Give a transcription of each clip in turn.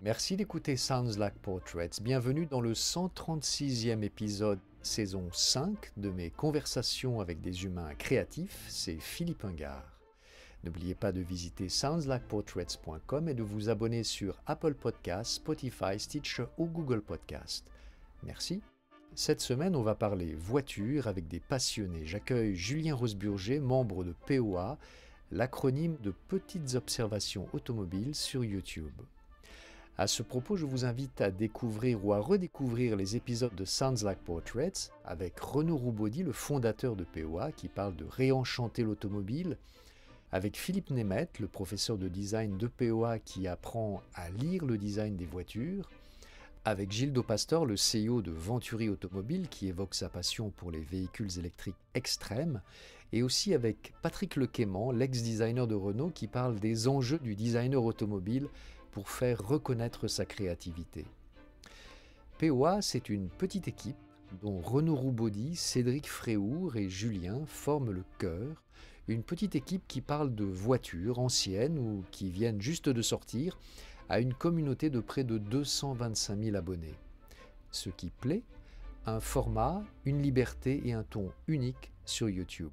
Merci d'écouter Sounds Like Portraits. Bienvenue dans le 136e épisode, saison 5 de mes conversations avec des humains créatifs. C'est Philippe Ingard. N'oubliez pas de visiter soundslikeportraits.com et de vous abonner sur Apple Podcasts, Spotify, Stitcher ou Google Podcasts. Merci. Cette semaine, on va parler voiture avec des passionnés. J'accueille Julien Rosburger, membre de POA, l'acronyme de Petites Observations Automobiles sur YouTube. À ce propos, je vous invite à découvrir ou à redécouvrir les épisodes de Sounds Like Portraits avec Renaud Roubaudy, le fondateur de POA, qui parle de réenchanter l'automobile, avec Philippe Nemeth, le professeur de design de POA qui apprend à lire le design des voitures, avec Gildo Pastor, le CEO de Venturi Automobile, qui évoque sa passion pour les véhicules électriques extrêmes, et aussi avec Patrick Lequément, l'ex-designer de Renault, qui parle des enjeux du designer automobile pour faire reconnaître sa créativité. POA, c'est une petite équipe dont Renaud Roubaudy, Cédric Fréhour et Julien forment le cœur, une petite équipe qui parle de voitures anciennes ou qui viennent juste de sortir, à une communauté de près de 225 000 abonnés. Ce qui plaît, un format, une liberté et un ton unique sur YouTube.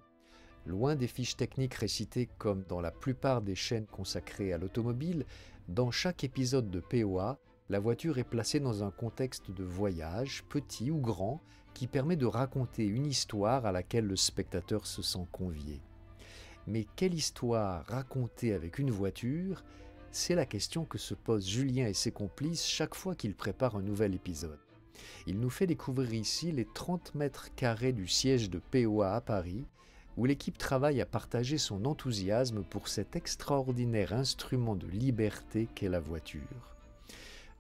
Loin des fiches techniques récitées comme dans la plupart des chaînes consacrées à l'automobile, dans chaque épisode de POA, la voiture est placée dans un contexte de voyage, petit ou grand, qui permet de raconter une histoire à laquelle le spectateur se sent convié. Mais quelle histoire raconter avec une voiture ? C'est la question que se posent Julien et ses complices chaque fois qu'ils préparent un nouvel épisode. Il nous fait découvrir ici les 30 mètres carrés du siège de POA à Paris, où l'équipe travaille à partager son enthousiasme pour cet extraordinaire instrument de liberté qu'est la voiture.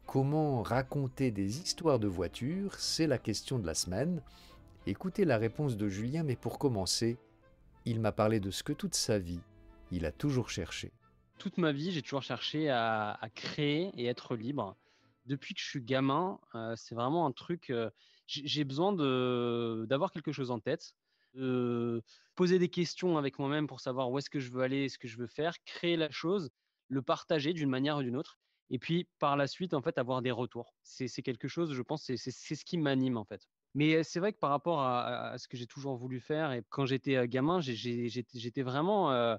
Comment raconter des histoires de voitures ? C'est la question de la semaine. Écoutez la réponse de Julien, mais pour commencer, il m'a parlé de ce que toute sa vie, il a toujours cherché. Toute ma vie, j'ai toujours cherché à créer et être libre. Depuis que je suis gamin, c'est vraiment un truc. J'ai besoin d'avoir quelque chose en tête, de poser des questions avec moi-même pour savoir où est-ce que je veux aller, ce que je veux faire, créer la chose, le partager d'une manière ou d'une autre, et puis par la suite, en fait, avoir des retours. C'est quelque chose, je pense, c'est ce qui m'anime en fait. Mais c'est vrai que par rapport à ce que j'ai toujours voulu faire, et quand j'étais gamin, j'étais vraiment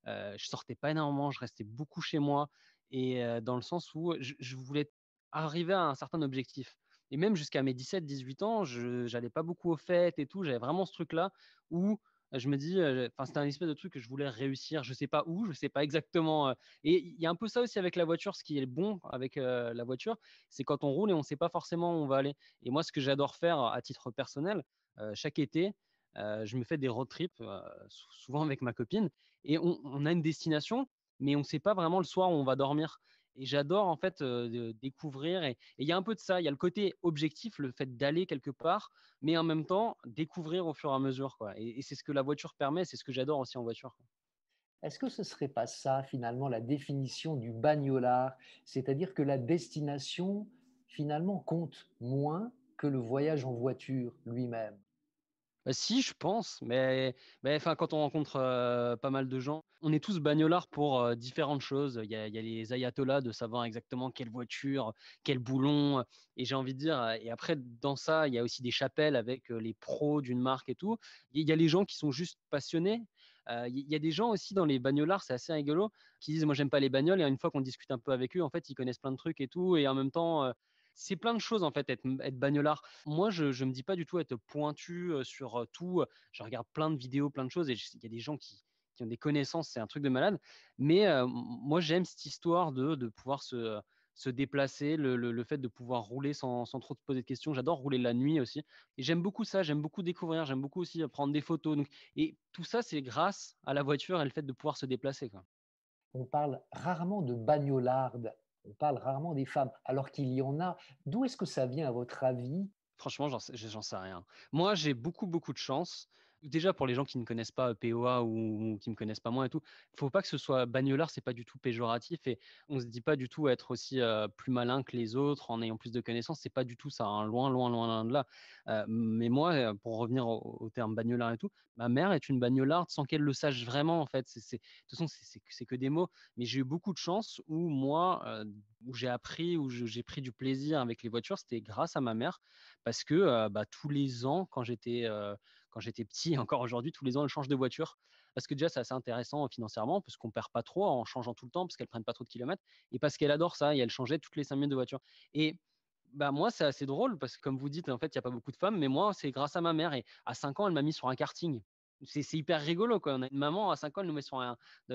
je sortais pas énormément, je restais beaucoup chez moi et dans le sens où je voulais arriver à un certain objectif. Et même jusqu'à mes 17, 18 ans, je n'allais pas beaucoup aux fêtes et tout. J'avais vraiment ce truc-là où je me dis, enfin, c'était un espèce de truc que je voulais réussir. Je sais pas où, je sais pas exactement. Et il y a un peu ça aussi avec la voiture. Ce qui est bon avec la voiture, c'est quand on roule et on sait pas forcément où on va aller. Et moi, ce que j'adore faire à titre personnel, chaque été, je me fais des road trips, souvent avec ma copine, et on a une destination, mais on ne sait pas vraiment le soir où on va dormir. Et j'adore en fait découvrir. Et il y a un peu de ça. Il y a le côté objectif, le fait d'aller quelque part, mais en même temps découvrir au fur et à mesure, quoi. Et c'est ce que la voiture permet. C'est ce que j'adore aussi en voiture, quoi. Est-ce que ce ne serait pas ça, finalement, la définition du bagnolard? C'est-à-dire que la destination, finalement, compte moins que le voyage en voiture lui-même. Bah, si, je pense, mais enfin, quand on rencontre pas mal de gens, on est tous bagnolards pour différentes choses. Il y a les ayatollahs de savoir exactement quelle voiture, quel boulon, et j'ai envie de dire, et après, dans ça, il y a aussi des chapelles avec les pros d'une marque et tout. Il y a les gens qui sont juste passionnés. Il y a des gens aussi dans les bagnolards, c'est assez rigolo, qui disent, moi, j'aime pas les bagnoles, et une fois qu'on discute un peu avec eux, en fait, ils connaissent plein de trucs et tout, et en même temps, c'est plein de choses, en fait, être bagnolard. Moi, je ne me dis pas du tout être pointu sur tout. Je regarde plein de vidéos, plein de choses, et il y a des gens qui ont des connaissances, c'est un truc de malade. Mais moi, j'aime cette histoire de pouvoir se déplacer, le fait de pouvoir rouler sans trop se poser de questions. J'adore rouler la nuit aussi. Et j'aime beaucoup ça, j'aime beaucoup découvrir, j'aime beaucoup aussi prendre des photos. Donc, et tout ça, c'est grâce à la voiture et le fait de pouvoir se déplacer, quoi. On parle rarement de bagnolardes, on parle rarement des femmes, alors qu'il y en a. D'où est-ce que ça vient, à votre avis? Franchement, j'en sais rien. Moi, j'ai beaucoup, beaucoup de chance. Déjà pour les gens qui ne connaissent pas POA ou qui me connaissent pas moi et tout, faut pas que ce soit bagnolard, c'est pas du tout péjoratif et on se dit pas du tout être aussi plus malin que les autres en ayant plus de connaissances, c'est pas du tout ça, hein, loin, loin, loin, loin de là. Mais moi, pour revenir au terme bagnolard et tout, ma mère est une bagnolarde sans qu'elle le sache vraiment en fait. De toute façon, c'est que des mots, mais j'ai eu beaucoup de chance où moi, où j'ai appris, j'ai pris du plaisir avec les voitures, c'était grâce à ma mère parce que tous les ans quand j'étais petit, et encore aujourd'hui, tous les ans, elle change de voiture. Parce que déjà, c'est assez intéressant financièrement, parce qu'on ne perd pas trop en changeant tout le temps, parce qu'elle ne prenne pas trop de kilomètres, et parce qu'elle adore ça, et elle changeait toutes les 5 minutes de voiture. Et moi, c'est assez drôle, parce que comme vous dites, en fait, il n'y a pas beaucoup de femmes, mais moi, c'est grâce à ma mère. Et à 5 ans, elle m'a mis sur un karting. C'est hyper rigolo, quoi. On a une maman, à 5 ans, elle nous met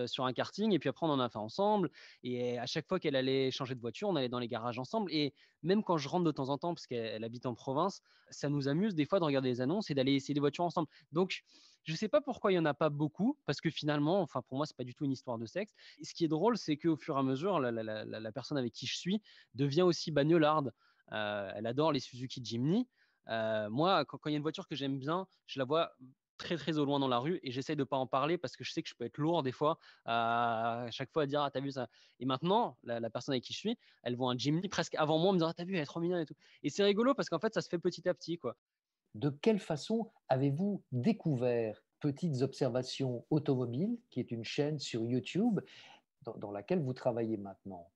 sur un karting, et puis après, on en a fait ensemble. Et à chaque fois qu'elle allait changer de voiture, on allait dans les garages ensemble. Et même quand je rentre de temps en temps, parce qu'elle habite en province, ça nous amuse des fois de regarder les annonces et d'aller essayer des voitures ensemble. Donc, je ne sais pas pourquoi il n'y en a pas beaucoup, parce que finalement, enfin, pour moi, ce n'est pas du tout une histoire de sexe. Et ce qui est drôle, c'est qu'au fur et à mesure, la personne avec qui je suis devient aussi bagnolarde. Elle adore les Suzuki Jimny. Moi, quand il y a une voiture que j'aime bien, je la vois très très au loin dans la rue et j'essaye de pas en parler parce que je sais que je peux être lourd des fois à chaque fois à dire ah t'as vu ça. Et maintenant la personne avec qui je suis, elle voit un Jimny presque avant moi, me dire ah t'as vu elle est trop mignonne et tout. Et c'est rigolo parce qu'en fait ça se fait petit à petit quoi. De quelle façon avez-vous découvert Petites Observations Automobiles, qui est une chaîne sur YouTube dans laquelle vous travaillez maintenant?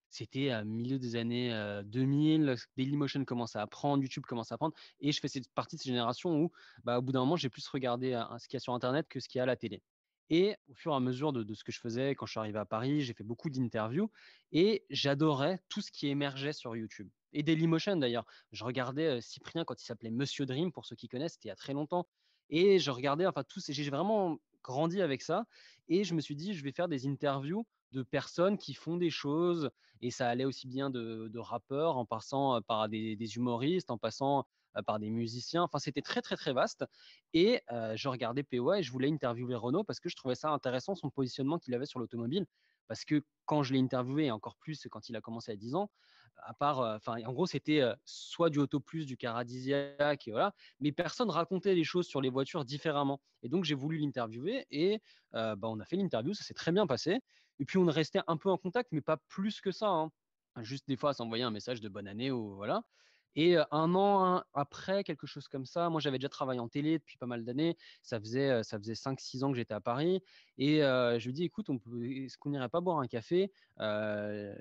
C'était à milieu des années 2000, Dailymotion commençait à prendre, YouTube commençait à prendre, et je fais partie de ces générations où, au bout d'un moment, j'ai plus regardé ce qu'il y a sur Internet que ce qu'il y a à la télé. Et au fur et à mesure de ce que je faisais, quand je suis arrivé à Paris, j'ai fait beaucoup d'interviews et j'adorais tout ce qui émergeait sur YouTube. Et Dailymotion d'ailleurs. Je regardais Cyprien quand il s'appelait Monsieur Dream, pour ceux qui connaissent, c'était il y a très longtemps. Et je regardais, enfin, j'ai vraiment grandi avec ça. Et je me suis dit, je vais faire des interviews de personnes qui font des choses, et ça allait aussi bien de rappeurs, en passant par des humoristes, en passant par des musiciens. Enfin, c'était très, très, très vaste. Et je regardais POA et je voulais interviewer Renault parce que je trouvais ça intéressant, son positionnement qu'il avait sur l'automobile. Parce que quand je l'ai interviewé, et encore plus quand il a commencé à 10 ans, à part, en gros, c'était soit du Auto Plus, du Caradisiaque, et voilà, mais personne racontait les choses sur les voitures différemment. Et donc, j'ai voulu l'interviewer et on a fait l'interview, ça s'est très bien passé. Et puis, on restait un peu en contact, mais pas plus que ça, hein. Juste des fois à s'envoyer un message de bonne année ou voilà. Et un an après, quelque chose comme ça, moi j'avais déjà travaillé en télé depuis pas mal d'années. Ça faisait 5-6 ans que j'étais à Paris. Et je lui dis, écoute, est-ce qu'on n'irait pas boire un café?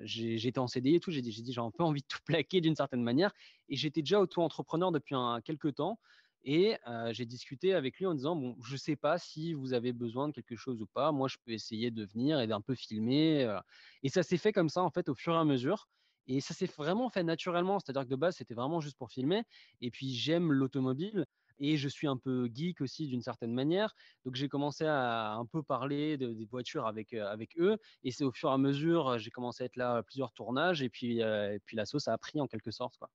J'étais en CDI et tout. J'ai dit, j'ai un peu envie de tout plaquer d'une certaine manière. Et j'étais déjà auto-entrepreneur depuis quelques temps. Et j'ai discuté avec lui en disant, bon, je ne sais pas si vous avez besoin de quelque chose ou pas. Moi, je peux essayer de venir et d'un peu filmer. Et ça s'est fait comme ça, en fait, au fur et à mesure. Et ça s'est vraiment fait naturellement. C'est-à-dire que de base, c'était vraiment juste pour filmer. Et puis, j'aime l'automobile. Et je suis un peu geek aussi d'une certaine manière. Donc, j'ai commencé à un peu parler des voitures avec eux. Et c'est au fur et à mesure, j'ai commencé à être là à plusieurs tournages. Et puis la sauce a pris en quelque sorte, quoi.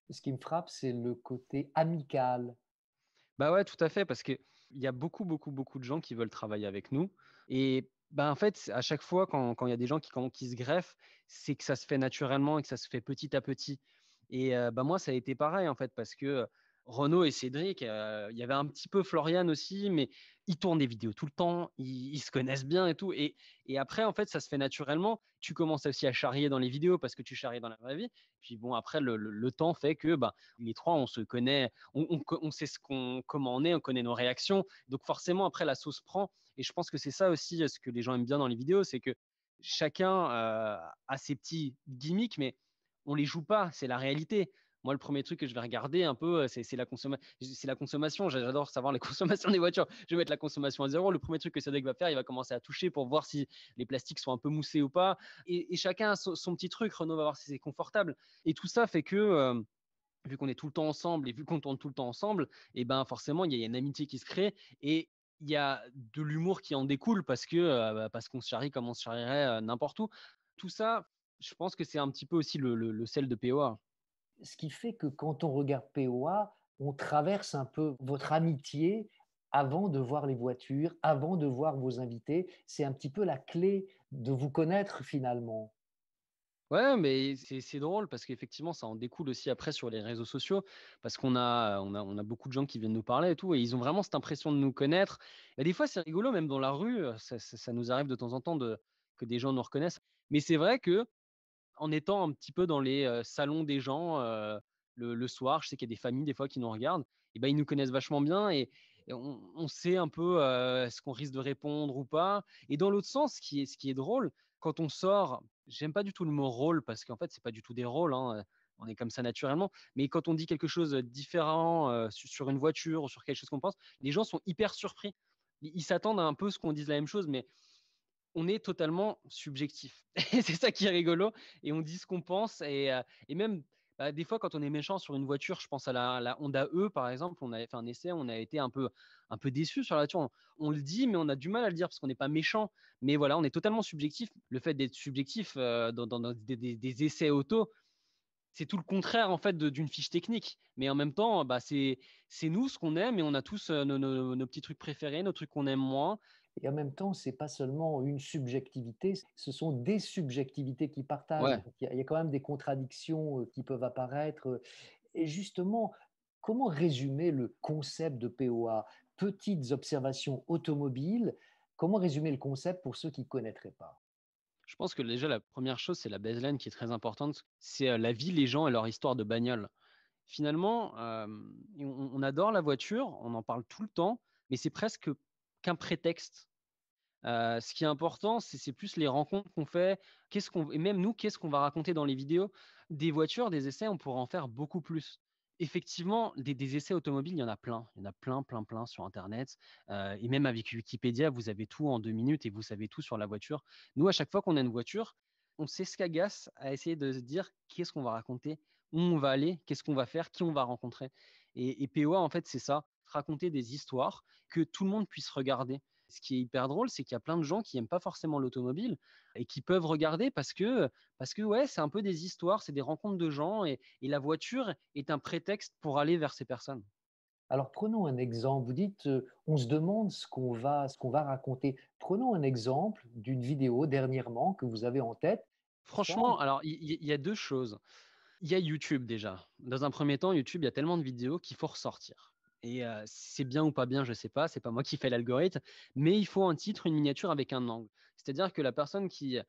Ce qui me frappe, c'est le côté amical. Bah ouais, tout à fait, parce qu'il y a beaucoup, beaucoup, beaucoup de gens qui veulent travailler avec nous. Et en fait, à chaque fois, quand il y a des gens qui se greffent, c'est que ça se fait naturellement et que ça se fait petit à petit. Et moi, ça a été pareil, en fait, parce que Renaud et Cédric, il y avait un petit peu Florian aussi, mais ils tournent des vidéos tout le temps, ils se connaissent bien et tout. Et après, en fait, ça se fait naturellement. Tu commences aussi à charrier dans les vidéos parce que tu charries dans la vraie vie. Puis bon, après, le temps fait que les trois, on se connaît, on sait comment on est, on connaît nos réactions. Donc forcément, après, la sauce prend. Et je pense que c'est ça aussi ce que les gens aiment bien dans les vidéos, c'est que chacun a ses petits gimmicks, mais on les joue pas, c'est la réalité. Moi, le premier truc que je vais regarder un peu, c'est la consommation. J'adore savoir les consommations des voitures. Je vais mettre la consommation à zéro. Le premier truc que Cédric va faire, il va commencer à toucher pour voir si les plastiques sont un peu moussés ou pas. Et chacun a son petit truc. Renaud va voir si c'est confortable. Et tout ça fait que vu qu'on est tout le temps ensemble et vu qu'on tourne tout le temps ensemble, et forcément, il y a une amitié qui se crée et il y a de l'humour qui en découle parce qu'on se charrie comme on se charrierait n'importe où. Tout ça, je pense que c'est un petit peu aussi le sel de POA. Ce qui fait que quand on regarde POA, on traverse un peu votre amitié avant de voir les voitures, avant de voir vos invités. C'est un petit peu la clé de vous connaître finalement. Ouais, mais c'est drôle parce qu'effectivement, ça en découle aussi après sur les réseaux sociaux parce qu'on a beaucoup de gens qui viennent nous parler et tout et ils ont vraiment cette impression de nous connaître et des fois, c'est rigolo même dans la rue, ça nous arrive de temps en temps que des gens nous reconnaissent. Mais c'est vrai que en étant un petit peu dans les, salons des gens, le soir, je sais qu'il y a des familles des fois qui nous regardent et ben, ils nous connaissent vachement bien et on sait un peu, ce qu'on risque de répondre ou pas et dans l'autre sens, ce qui est drôle, quand on sort, j'aime pas du tout le mot rôle parce qu'en fait, c'est pas du tout des rôles, hein, on est comme ça naturellement, mais quand on dit quelque chose, différent, sur une voiture ou sur quelque chose qu'on pense, les gens sont hyper surpris. Ils s'attendent à un peu ce qu'on dise la même chose, mais on est totalement subjectif. Et c'est ça qui est rigolo. Et on dit ce qu'on pense. Et même, bah, des fois, quand on est méchant sur une voiture, je pense à la Honda E, par exemple, on avait fait un essai, on a été un peu déçu sur la voiture. On le dit, mais on a du mal à le dire parce qu'on n'est pas méchant. Mais voilà, on est totalement subjectif. Le fait d'être subjectif dans des essais auto, c'est tout le contraire en fait d'une fiche technique. Mais en même temps, bah, c'est nous ce qu'on aime et on a tous nos petits trucs préférés, nos trucs qu'on aime moins. Et en même temps, c'est pas seulement une subjectivité, ce sont des subjectivités qui partagent. Ouais. Donc il y a quand même des contradictions, qui peuvent apparaître, et justement, comment résumer le concept de POA? Petites observations automobiles, comment résumer le concept pour ceux qui ne connaîtraient pas? Je pense que déjà, la première chose, c'est la baseline qui est très importante. C'est la vie, les gens et leur histoire de bagnole. Finalement, on adore la voiture, on en parle tout le temps, mais c'est presque qu'un prétexte. Ce qui est important, c'est plus les rencontres qu'on fait. Et même nous, qu'est-ce qu'on va raconter dans les vidéos? Des voitures, des essais, on pourrait en faire beaucoup plus. Effectivement, des essais automobiles, il y en a plein. Il y en a plein, plein, plein sur Internet. Et même avec Wikipédia, vous avez tout en 2 minutes et vous savez tout sur la voiture. Nous, à chaque fois qu'on a une voiture, on s'escagasse à essayer de se dire qu'est-ce qu'on va raconter, où on va aller, qu'est-ce qu'on va faire, qui on va rencontrer. Et POA, en fait, c'est ça, raconter des histoires que tout le monde puisse regarder. Ce qui est hyper drôle, c'est qu'il y a plein de gens qui n'aiment pas forcément l'automobile et qui peuvent regarder parce que ouais, c'est un peu des histoires, c'est des rencontres de gens et la voiture est un prétexte pour aller vers ces personnes. Alors prenons un exemple. Vous dites, on se demande ce qu'on va raconter. Prenons un exemple d'une vidéo dernièrement que vous avez en tête. Ça Franchement, alors il y a deux choses. Il y a YouTube déjà. Dans un premier temps, YouTube, il y a tellement de vidéos qu'il faut ressortir. Et si c'est bien ou pas bien, je ne sais pas, c'est pas moi qui fais l'algorithme, mais il faut un titre, une miniature avec un angle. C'est-à-dire que la personne qui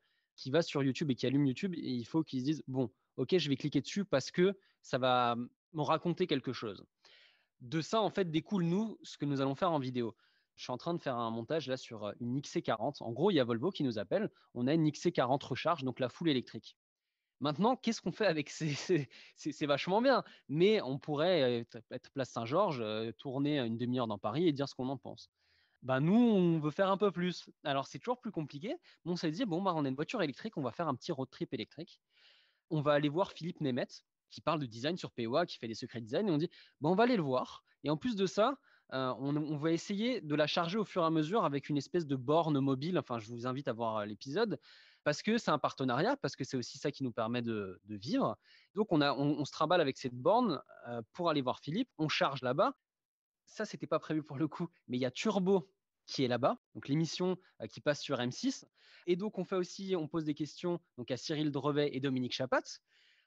va sur YouTube et qui allume YouTube, il faut qu'il se dise, bon, ok, je vais cliquer dessus parce que ça va me raconter quelque chose. De ça, en fait, découle, nous, ce que nous allons faire en vidéo. Je suis en train de faire un montage là sur une XC40. En gros, il y a Volvo qui nous appelle. On a une XC40 recharge, donc la full électrique. Maintenant, qu'est-ce qu'on fait avec c'est vachement bien, mais on pourrait être place Saint-Georges, tourner une demi-heure dans Paris et dire ce qu'on en pense. Bah, nous, on veut faire un peu plus. Alors, c'est toujours plus compliqué, mais on s'est dit, bon, bah, on a une voiture électrique, on va faire un petit road trip électrique. On va aller voir Philippe Nemeth, qui parle de design sur POA, qui fait des secrets design, et on dit, bah, on va aller le voir. Et en plus de ça, on va essayer de la charger au fur et à mesure avec une espèce de borne mobile. Enfin, je vous invite à voir l'épisode parce que c'est un partenariat, parce que c'est aussi ça qui nous permet de vivre. Donc, on se trimballe avec cette borne pour aller voir Philippe. On charge là-bas. Ça, c'était pas prévu pour le coup, mais il y a Turbo qui est là-bas, donc l'émission qui passe sur M6. Et donc, on pose des questions donc à Cyril Drevet et Dominique Chapat.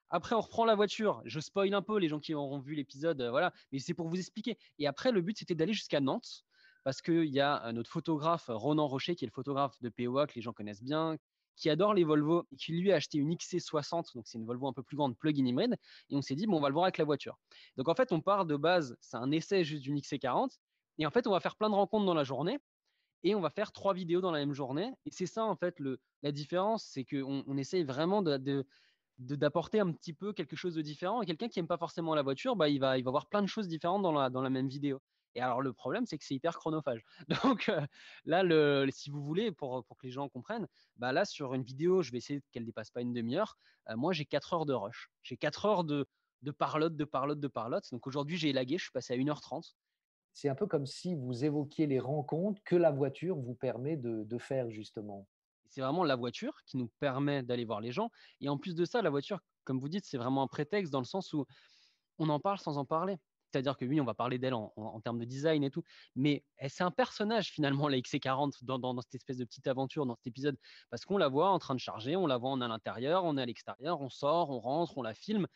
Après, on reprend la voiture. Je spoil un peu les gens qui auront vu l'épisode, voilà, mais c'est pour vous expliquer. Et après, le but, c'était d'aller jusqu'à Nantes, parce qu'il y a notre photographe Ronan Rocher, qui est le photographe de POA, que les gens connaissent bien, qui adore les Volvo, et qui lui a acheté une XC60, donc c'est une Volvo un peu plus grande, plug-in hybride, et on s'est dit, bon, on va le voir avec la voiture. Donc en fait, on part de base, c'est un essai juste d'une XC40, et en fait, on va faire plein de rencontres dans la journée, et on va faire 3 vidéos dans la même journée. Et c'est ça, en fait, la différence, c'est qu'on essaye vraiment d'apporter un petit peu quelque chose de différent. Et quelqu'un qui n'aime pas forcément la voiture, bah, il va voir plein de choses différentes dans la même vidéo. Et alors, le problème, c'est que c'est hyper chronophage. Donc, là, si vous voulez, pour que les gens comprennent, bah, là, sur une vidéo, je vais essayer qu'elle ne dépasse pas une demi-heure. Moi, j'ai 4 heures de rush. J'ai 4 heures de parlotte, de parlotte, de parlotte. Donc, aujourd'hui, j'ai élagué, je suis passé à 1h30. C'est un peu comme si vous évoquiez les rencontres que la voiture vous permet de faire justement. C'est vraiment la voiture qui nous permet d'aller voir les gens. Et en plus de ça, la voiture, comme vous dites, c'est vraiment un prétexte dans le sens où on en parle sans en parler. c'est-à-dire que oui, on va parler d'elle en termes de design et tout, mais c'est un personnage finalement, la XC40, dans cette espèce de petite aventure, dans cet épisode, parce qu'on la voit en train de charger, on la voit, on est à l'intérieur, on est à l'extérieur, on sort, on rentre, on la filme,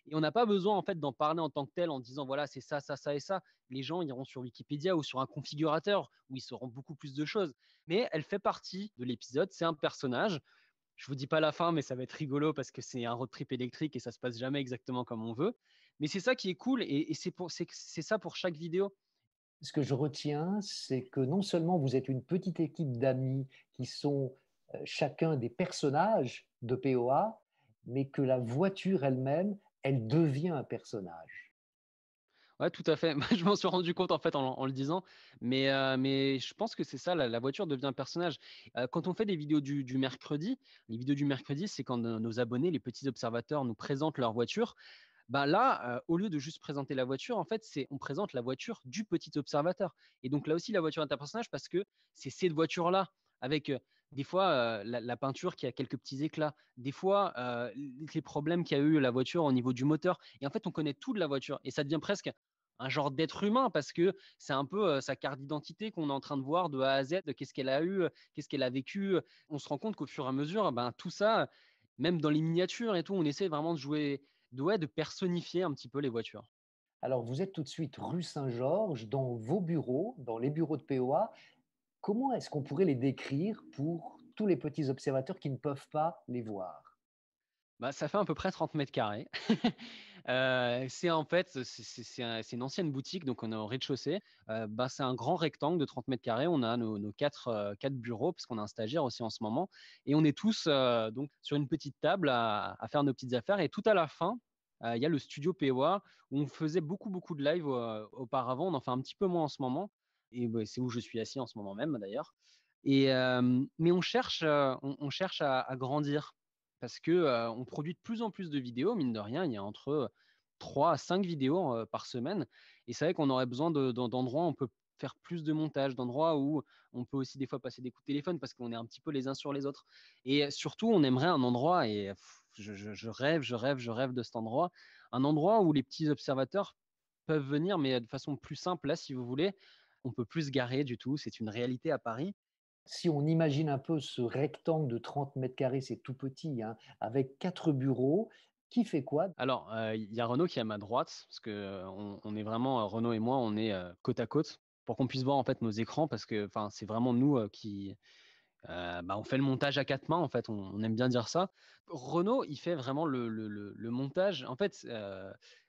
et on n'a pas besoin en fait d'en parler en tant que tel en disant voilà, c'est ça, ça, ça et ça. Les gens iront sur Wikipédia ou sur un configurateur où ils sauront beaucoup plus de choses. Mais elle fait partie de l'épisode, c'est un personnage. Je vous dis pas la fin, mais ça va être rigolo parce que c'est un road trip électrique et ça se passe jamais exactement comme on veut. Mais c'est ça qui est cool et c'est ça pour chaque vidéo. Ce que je retiens, c'est que non seulement vous êtes une petite équipe d'amis qui sont chacun des personnages de POA, mais que la voiture elle-même, elle devient un personnage. Ouais, tout à fait. Je m'en suis rendu compte en fait en le disant, mais je pense que c'est ça, la voiture devient un personnage. Quand on fait des vidéos du mercredi, les vidéos du mercredi, c'est quand nos abonnés, les petits observateurs, nous présentent leur voiture. Bah là, au lieu de juste présenter la voiture, en fait, on présente la voiture du petit observateur. Et donc là aussi, la voiture est un personnage parce que c'est cette voiture-là, avec des fois la peinture qui a quelques petits éclats, des fois les problèmes qu'a eu la voiture au niveau du moteur. Et en fait, on connaît tout de la voiture. Et ça devient presque un genre d'être humain parce que c'est un peu sa carte d'identité qu'on est en train de voir de A à Z, qu'est-ce qu'elle a eu, qu'est-ce qu'elle a vécu. On se rend compte qu'au fur et à mesure, ben, tout ça, même dans les miniatures et tout, on essaie vraiment de jouer de personnifier un petit peu les voitures. Alors vous êtes tout de suite rue Saint-Georges, dans vos bureaux, dans les bureaux de POA. Comment est-ce qu'on pourrait les décrire pour tous les petits observateurs qui ne peuvent pas les voir? Bah, ça fait à peu près 30 mètres carrés. C'est en fait, c'est une ancienne boutique, donc on est au rez-de-chaussée. Bah, c'est un grand rectangle de 30 mètres carrés. On a nos quatre bureaux, parce qu'on a un stagiaire aussi en ce moment. Et on est tous donc sur une petite table à faire nos petites affaires. Et tout à la fin, il y a le studio POA où on faisait beaucoup, beaucoup de live auparavant. On en fait un petit peu moins en ce moment. Et bah, c'est où je suis assis en ce moment même, d'ailleurs. Mais on cherche à grandir parce que on produit de plus en plus de vidéos, mine de rien, il y a entre 3 à 5 vidéos par semaine. Et c'est vrai qu'on aurait besoin d'endroits où on peut faire plus de montage, d'endroits où on peut aussi des fois passer des coups de téléphone parce qu'on est un petit peu les uns sur les autres. Et surtout, on aimerait un endroit, et je rêve de cet endroit, un endroit où les petits observateurs peuvent venir, mais de façon plus simple. Là, si vous voulez, on peut plus se garer du tout. C'est une réalité à Paris. Si on imagine un peu ce rectangle de 30 mètres carrés, c'est tout petit, hein, avec 4 bureaux, qui fait quoi? Alors, il y a Renaud qui est à ma droite, parce que on est vraiment, Renaud et moi, on est côte à côte pour qu'on puisse voir en fait nos écrans, parce que c'est vraiment nous qui, bah, on fait le montage à quatre mains, en fait, on aime bien dire ça. Renaud, il fait vraiment le montage. En fait,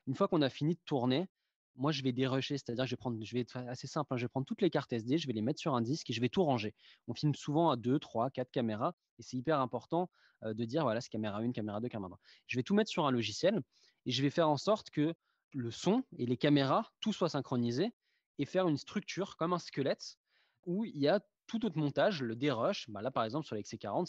une fois qu'on a fini de tourner, moi, je vais dérusher, c'est-à-dire que je vais être assez simple, hein, je vais prendre toutes les cartes SD, je vais les mettre sur un disque et je vais tout ranger. On filme souvent à 2, 3, 4 caméras et c'est hyper important de dire, voilà, c'est caméra 1, caméra 2, caméra 3. Je vais tout mettre sur un logiciel et je vais faire en sorte que le son et les caméras, tout soit synchronisé et faire une structure comme un squelette où il y a tout autre montage, le dérush. Bah là, par exemple, sur l'XC40,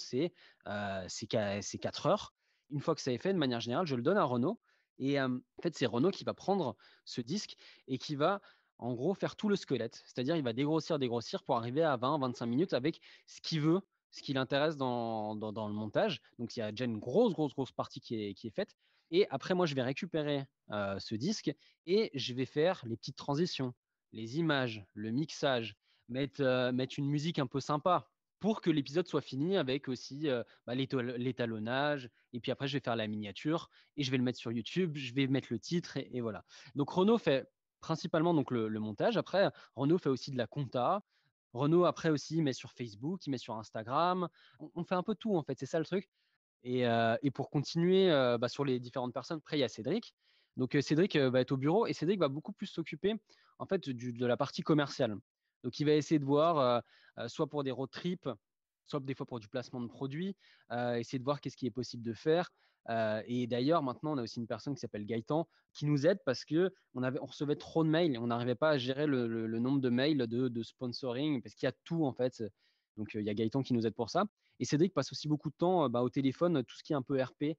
c'est 4 heures. Une fois que ça est fait, de manière générale, je le donne à Renaud. Et en fait, c'est Renaud qui va prendre ce disque et qui va, en gros, faire tout le squelette. C'est-à-dire, il va dégrossir pour arriver à 20, 25 minutes avec ce qu'il veut, ce qui l'intéresse dans le montage. Donc, il y a déjà une grosse partie qui est faite. Et après, moi, je vais récupérer ce disque et je vais faire les petites transitions, les images, le mixage, mettre une musique un peu sympa pour que l'épisode soit fini avec aussi bah, l'étalonnage. Et puis après, je vais faire la miniature et je vais le mettre sur YouTube. Je vais mettre le titre et voilà. Donc Renaud fait principalement donc le montage. Après, Renaud fait aussi de la compta. Renaud, après aussi, il met sur Facebook, il met sur Instagram. On fait un peu tout, en fait. C'est ça le truc. Et pour continuer bah, sur les différentes personnes, après, il y a Cédric. Donc Cédric va être au bureau et Cédric va beaucoup plus s'occuper en fait de la partie commerciale. Donc il va essayer de voir soit pour des road trips, soit des fois pour du placement de produits, essayer de voir qu'est-ce qui est possible de faire. Et d'ailleurs, maintenant, on a aussi une personne qui s'appelle Gaëtan qui nous aide parce on recevait trop de mails, on n'arrivait pas à gérer le nombre de mails de sponsoring parce qu'il y a tout en fait. Donc il y a Gaëtan qui nous aide pour ça. Et Cédric passe aussi beaucoup de temps bah, au téléphone, tout ce qui est un peu RP,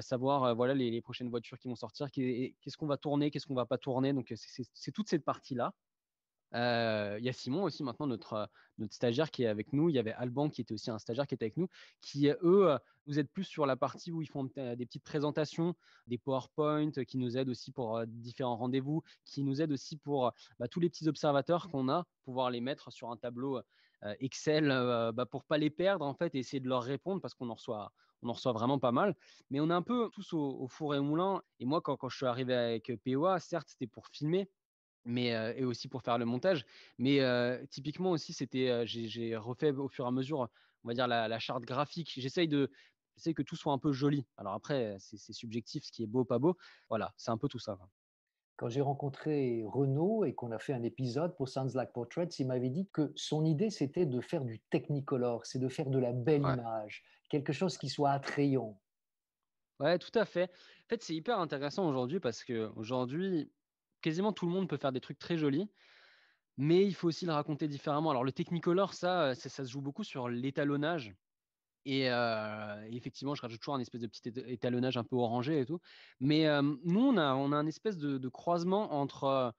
savoir voilà les prochaines voitures qui vont sortir, qu'est-ce qu'on va tourner, qu'est-ce qu'on va pas tourner. Donc c'est toute cette partie-là. Il y a Simon aussi maintenant, notre stagiaire qui est avec nous. Il y avait Alban qui était aussi un stagiaire qui était avec nous, qui eux nous aident plus sur la partie où ils font des petites présentations, des PowerPoint, qui nous aident aussi pour différents rendez-vous, qui nous aident aussi pour tous les petits observateurs qu'on a, pouvoir les mettre sur un tableau Excel pour pas les perdre en fait et essayer de leur répondre parce qu'on en reçoit vraiment pas mal. Mais on est un peu tous au four et au moulin. Et moi, quand je suis arrivé avec POA, certes, c'était pour filmer, mais et aussi pour faire le montage. Mais typiquement aussi, j'ai refait au fur et à mesure, on va dire, la charte graphique. J'essaye que tout soit un peu joli. Alors après, c'est subjectif, ce qui est beau, pas beau. Voilà, c'est un peu tout ça, quoi. Quand j'ai rencontré Renaud et qu'on a fait un épisode pour Sounds Like Portraits, il m'avait dit que son idée, c'était de faire du Technicolor, c'est de faire de la belle Ouais. image, quelque chose qui soit attrayant. Ouais, tout à fait. En fait, c'est hyper intéressant aujourd'hui parce que aujourd'hui, quasiment tout le monde peut faire des trucs très jolis, mais il faut aussi le raconter différemment. Alors, le Technicolor, ça se joue beaucoup sur l'étalonnage. Et effectivement, je rajoute toujours un espèce de petit étalonnage un peu orangé et tout. Mais nous, on a un espèce de croisement entre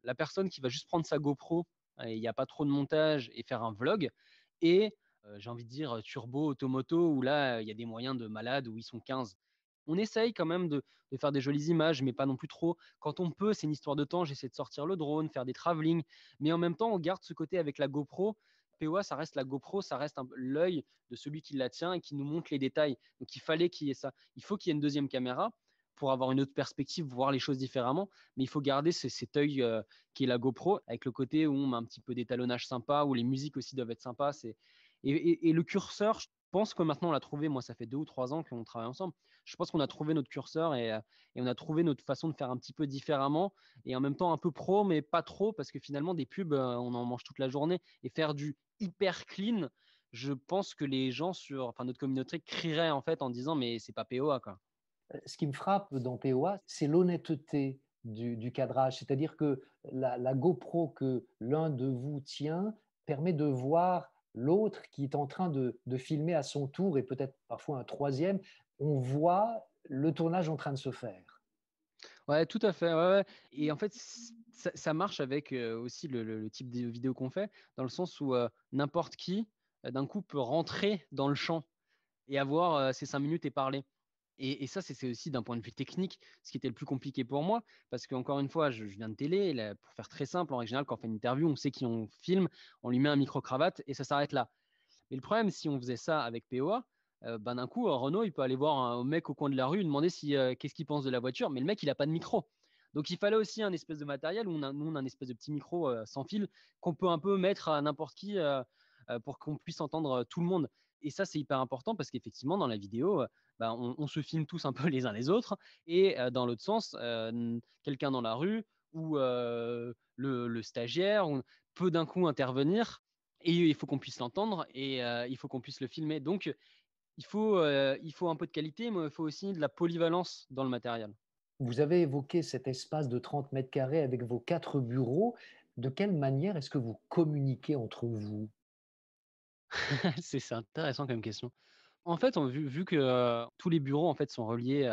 la personne qui va juste prendre sa GoPro, et il n'y a pas trop de montage, et faire un vlog, et j'ai envie de dire Turbo Automoto, où là, il y a des moyens de malade, où ils sont 15. On essaye quand même de faire des jolies images, mais pas non plus trop. Quand on peut, c'est une histoire de temps. J'essaie de sortir le drone, faire des travelling. Mais en même temps, on garde ce côté avec la GoPro. POA, ça reste la GoPro, ça reste l'œil de celui qui la tient et qui nous montre les détails. Donc il fallait qu'il y ait ça. Il faut qu'il y ait une deuxième caméra pour avoir une autre perspective, voir les choses différemment. Mais il faut garder cet œil qui est la GoPro, avec le côté où on met un petit peu d'étalonnage sympa, où les musiques aussi doivent être sympas. Et le curseur, je pense que maintenant on l'a trouvé. Moi, ça fait 2 ou 3 ans qu'on travaille ensemble. Je pense qu'on a trouvé notre curseur et on a trouvé notre façon de faire un petit peu différemment et en même temps un peu pro, mais pas trop, parce que finalement, des pubs, on en mange toute la journée. Et faire du hyper clean, je pense que les gens enfin, notre communauté crierait en fait en disant, mais c'est pas POA, quoi. Ce qui me frappe dans POA, c'est l'honnêteté du cadrage, c'est-à-dire que la GoPro que l'un de vous tient permet de voir l'autre qui est en train de filmer à son tour et peut-être parfois un troisième. On voit le tournage en train de se faire. Ouais, tout à fait. Ouais, ouais. Et en fait, ça marche avec aussi le type de vidéo qu'on fait, dans le sens où n'importe qui, d'un coup, peut rentrer dans le champ et avoir ces 5 minutes et parler. Et ça, c'est aussi d'un point de vue technique, ce qui était le plus compliqué pour moi, parce qu'encore une fois, je viens de télé, et là, pour faire très simple, en règle générale, quand on fait une interview, on sait qui on filme, on lui met un micro-cravate et ça s'arrête là. Mais le problème, si on faisait ça avec POA, d'un coup, Renault, il peut aller voir un mec au coin de la rue, demander qu'est-ce qu'il pense de la voiture, mais le mec, il n'a pas de micro. Donc, il fallait aussi un espèce de matériel où nous, on a un espèce de petit micro sans fil qu'on peut un peu mettre à n'importe qui pour qu'on puisse entendre tout le monde. Et ça, c'est hyper important parce qu'effectivement, dans la vidéo, on se filme tous un peu les uns les autres. Et dans l'autre sens, quelqu'un dans la rue ou le stagiaire peut d'un coup intervenir et il faut qu'on puisse l'entendre et il faut qu'on puisse le filmer. Donc, il faut un peu de qualité, mais il faut aussi de la polyvalence dans le matériel. Vous avez évoqué cet espace de 30 mètres carrés avec vos 4 bureaux. De quelle manière est-ce que vous communiquez entre vous? C'est intéressant comme question. En fait, vu que tous les bureaux en fait sont reliés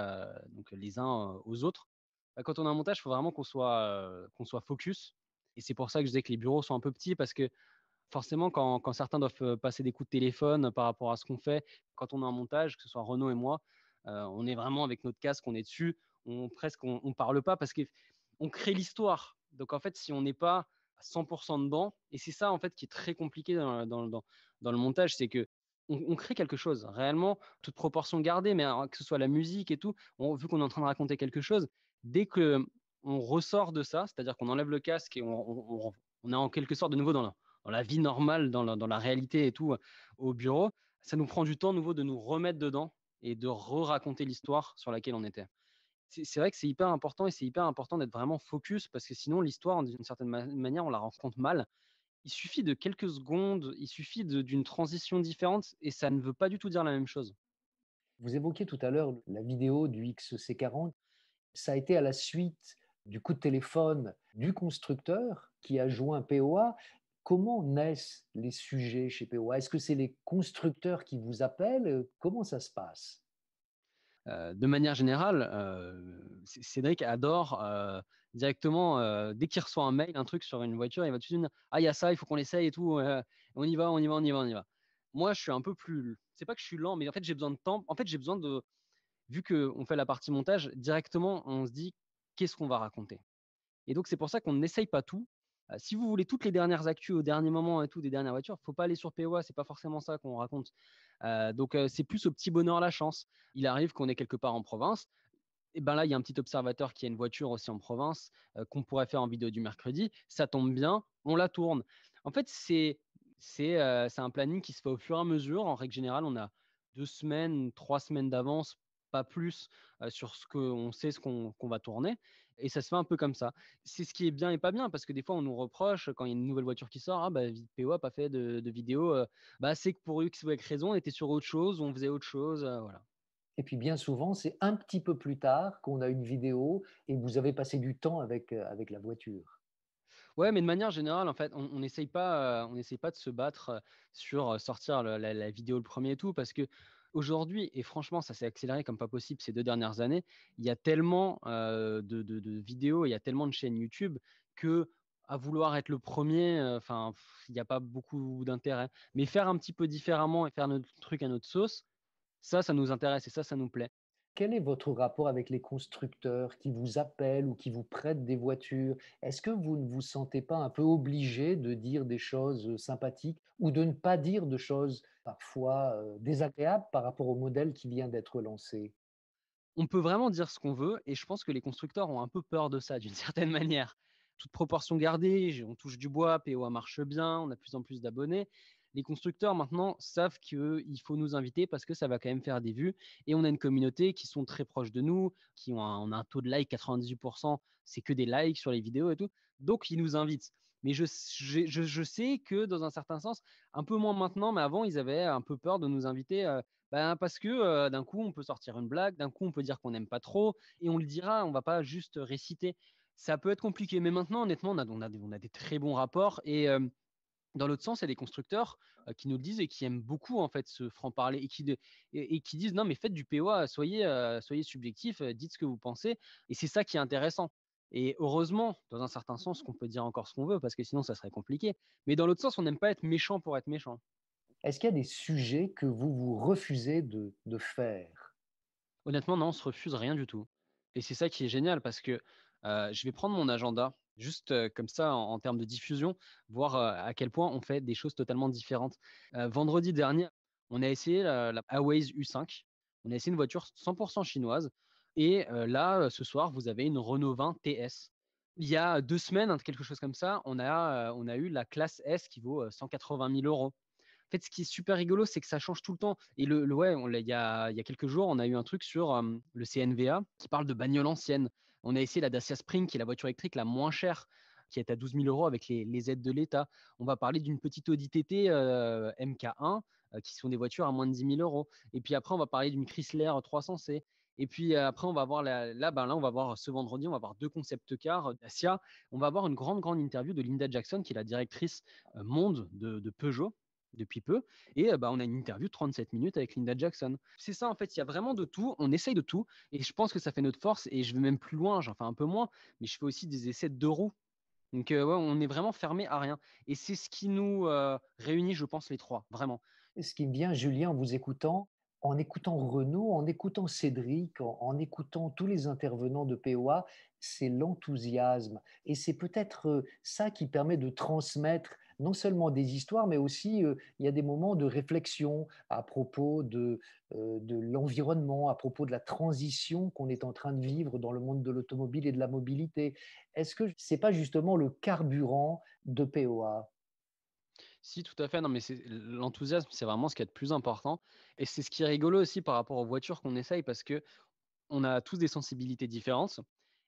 donc les uns aux autres, quand on a un montage, il faut vraiment qu'on soit focus. Et c'est pour ça que je disais que les bureaux sont un peu petits parce que forcément, quand certains doivent passer des coups de téléphone par rapport à ce qu'on fait, quand on a un montage, que ce soit Renaud et moi, on est vraiment avec notre casque, on est dessus, on parle pas parce qu'on crée l'histoire. Donc en fait, si on n'est pas à 100% dedans, et c'est ça en fait qui est très compliqué dans le montage, c'est que on crée quelque chose, réellement, toute proportion gardée, mais que ce soit la musique et tout, vu qu'on est en train de raconter quelque chose, dès que on ressort de ça, c'est-à-dire qu'on enlève le casque et on est en quelque sorte de nouveau dans la vie normale, dans la réalité et tout, au bureau, ça nous prend du temps nouveau de nous remettre dedans et de re-raconter l'histoire sur laquelle on était. C'est vrai que c'est hyper important et c'est hyper important d'être vraiment focus parce que sinon l'histoire, d'une certaine manière, on la rencontre mal. Il suffit de quelques secondes, il suffit d'une transition différente et ça ne veut pas du tout dire la même chose. Vous évoquiez tout à l'heure la vidéo du XC40. Ça a été à la suite du coup de téléphone du constructeur qui a joint POA. Comment naissent les sujets chez POA? Est-ce que c'est les constructeurs qui vous appellent? Comment ça se passe? De manière générale, Cédric adore directement, dès qu'il reçoit un mail, un truc sur une voiture, il va tout de suite dire ah, il y a ça, il faut qu'on l'essaye et tout. On y va, on y va, on y va, on y va. Moi, je suis un peu plus. C'est pas que je suis lent, mais en fait, j'ai besoin de temps. En fait, j'ai besoin de. Vu qu'on fait la partie montage, directement, on se dit qu'est-ce qu'on va raconter. Et donc, c'est pour ça qu'on n'essaye pas tout. Si vous voulez toutes les dernières actus au dernier moment et tout des dernières voitures, il ne faut pas aller sur POA, c'est pas forcément ça qu'on raconte. Donc, c'est plus au petit bonheur la chance. Il arrive qu'on est quelque part en province. Et ben là, il y a un petit observateur qui a une voiture aussi en province qu'on pourrait faire en vidéo du mercredi. Ça tombe bien, on la tourne. En fait, c'est un planning qui se fait au fur et à mesure. En règle générale, on a 2 semaines, 3 semaines d'avance, pas plus, sur ce qu'on sait, ce qu'on va tourner. Et ça se fait un peu comme ça. C'est ce qui est bien et pas bien, parce que des fois, on nous reproche quand il y a une nouvelle voiture qui sort, ah bah, PO n'a pas fait de vidéo. Bah, c'est que pour X ou Y raison, on était sur autre chose, on faisait autre chose. Voilà. Et puis bien souvent, c'est un petit peu plus tard qu'on a une vidéo et vous avez passé du temps avec la voiture. Ouais, mais de manière générale, en fait, on n'essaye pas de se battre sur sortir la vidéo le premier et tout, parce que aujourd'hui, et franchement, ça s'est accéléré comme pas possible ces 2 dernières années, il y a tellement de vidéos, il y a tellement de chaînes YouTube que à vouloir être le premier, enfin, il n'y a pas beaucoup d'intérêt. Mais faire un petit peu différemment et faire notre truc à notre sauce, ça nous intéresse et ça nous plaît. Quel est votre rapport avec les constructeurs qui vous appellent ou qui vous prêtent des voitures? Est-ce que vous ne vous sentez pas un peu obligé de dire des choses sympathiques ou de ne pas dire de choses parfois désagréables par rapport au modèle qui vient d'être lancé? On peut vraiment dire ce qu'on veut et je pense que les constructeurs ont un peu peur de ça d'une certaine manière. Toute proportion gardée, on touche du bois, POA marche bien, on a de plus en plus d'abonnés. Les constructeurs maintenant savent qu'il faut nous inviter parce que ça va quand même faire des vues et on a une communauté qui sont très proches de nous, qui ont on a un taux de like 98%, c'est que des likes sur les vidéos et tout. Donc ils nous invitent. Mais je sais que dans un certain sens, un peu moins maintenant, mais avant, ils avaient un peu peur de nous inviter ben, parce que d'un coup, on peut sortir une blague, d'un coup, on peut dire qu'on n'aime pas trop, et on le dira, on va pas juste réciter. Ça peut être compliqué, mais maintenant, honnêtement, on a des très bons rapports. Et dans l'autre sens, il y a des constructeurs qui nous le disent et qui aiment beaucoup en fait ce franc-parler et qui disent non, mais faites du POA, soyez subjectif, dites ce que vous pensez. Et c'est ça qui est intéressant. Et heureusement, dans un certain sens, qu'on peut dire encore ce qu'on veut, parce que sinon, ça serait compliqué. Mais dans l'autre sens, on n'aime pas être méchant pour être méchant. Est-ce qu'il y a des sujets que vous refusez de faire? Honnêtement, non, on se refuse rien du tout. Et c'est ça qui est génial parce que je vais prendre mon agenda, juste comme ça en termes de diffusion, voir à quel point on fait des choses totalement différentes. Vendredi dernier, on a essayé la Aways U5. On a essayé une voiture 100% chinoise. Et là, ce soir, vous avez une Renault 20 TS. Il y a 2 semaines, quelque chose comme ça, on a eu la classe S qui vaut 180 000 euros. En fait, ce qui est super rigolo, c'est que ça change tout le temps. Et ouais, il y a quelques jours, on a eu un truc sur le CNVA qui parle de bagnoles anciennes. On a essayé la Dacia Spring, qui est la voiture électrique la moins chère, qui est à 12 000 euros avec les aides de l'État. On va parler d'une petite Audi TT MK1, qui sont des voitures à moins de 10 000 euros. Et puis après, on va parler d'une Chrysler 300C. Et puis après, on va voir là, on va voir ce vendredi, on va voir 2 concept cars Dacia. On va avoir une grande, grande interview de Linda Jackson, qui est la directrice monde de Peugeot depuis peu. Et on a une interview de 37 minutes avec Linda Jackson. C'est ça, en fait, il y a vraiment de tout. On essaye de tout. Et je pense que ça fait notre force. Et je vais même plus loin, j'en fais un peu moins, mais je fais aussi des essais de 2 roues. Donc, ouais, on est vraiment fermé à rien. Et c'est ce qui nous réunit, je pense, les trois, vraiment. Ce qui me vient, Julien, en écoutant Renaud, en écoutant Cédric, en écoutant tous les intervenants de POA, c'est l'enthousiasme. Et c'est peut-être ça qui permet de transmettre non seulement des histoires, mais aussi il y a des moments de réflexion à propos de l'environnement, à propos de la transition qu'on est en train de vivre dans le monde de l'automobile et de la mobilité. Est-ce que c'est pas justement le carburant de POA? Si, tout à fait. Non, mais l'enthousiasme, c'est vraiment ce qui est de plus important. Et c'est ce qui est rigolo aussi par rapport aux voitures qu'on essaye parce que on a tous des sensibilités différentes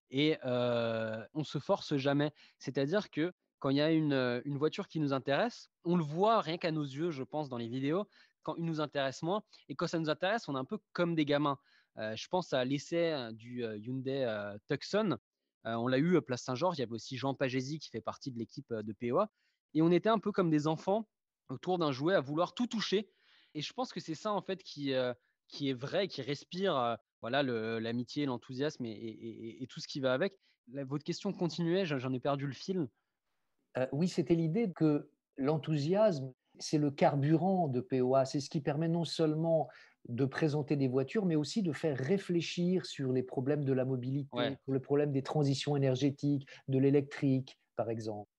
et on se force jamais. C'est-à-dire que quand il y a une voiture qui nous intéresse, on le voit rien qu'à nos yeux, je pense, dans les vidéos, quand une nous intéresse moins. Et quand ça nous intéresse, on est un peu comme des gamins. Je pense à l'essai du Hyundai Tucson. On l'a eu Place Saint-Georges. Il y avait aussi Jean Pagési qui fait partie de l'équipe de POA. Et on était un peu comme des enfants autour d'un jouet à vouloir tout toucher. Et je pense que c'est ça, en fait, qui est vrai, qui respire voilà, l'amitié, l'enthousiasme et tout ce qui va avec. Votre question continuait, j'en ai perdu le fil. Oui, c'était l'idée que l'enthousiasme, c'est le carburant de POA. C'est ce qui permet non seulement de présenter des voitures, mais aussi de faire réfléchir sur les problèmes de la mobilité, Ouais. sur le problème des transitions énergétiques, de l'électrique, par exemple.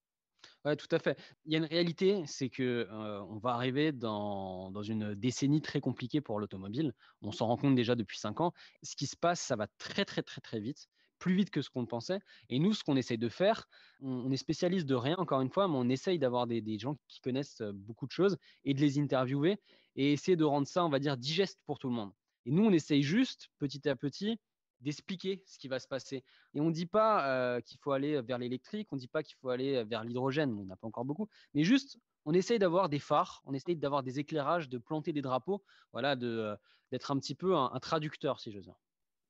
Ouais, tout à fait. Il y a une réalité, c'est que, on va arriver dans une décennie très compliquée pour l'automobile. On s'en rend compte déjà depuis 5 ans. Ce qui se passe, ça va très, très, très, très vite, plus vite que ce qu'on pensait et nous, ce qu'on essaye de faire, on est spécialiste de rien, encore une fois, mais on essaye d'avoir des gens qui connaissent, beaucoup de choses et de les interviewer et essayer de rendre ça, on va dire, digeste pour tout le monde et nous, on essaye juste, petit à petit, d'expliquer ce qui va se passer. Et on ne dit pas qu'il faut aller vers l'électrique, on ne dit pas qu'il faut aller vers l'hydrogène, on n'a pas encore beaucoup, mais juste, on essaye d'avoir des phares, on essaye d'avoir des éclairages, de planter des drapeaux, voilà, d'être un petit peu un traducteur, si j'ose dire.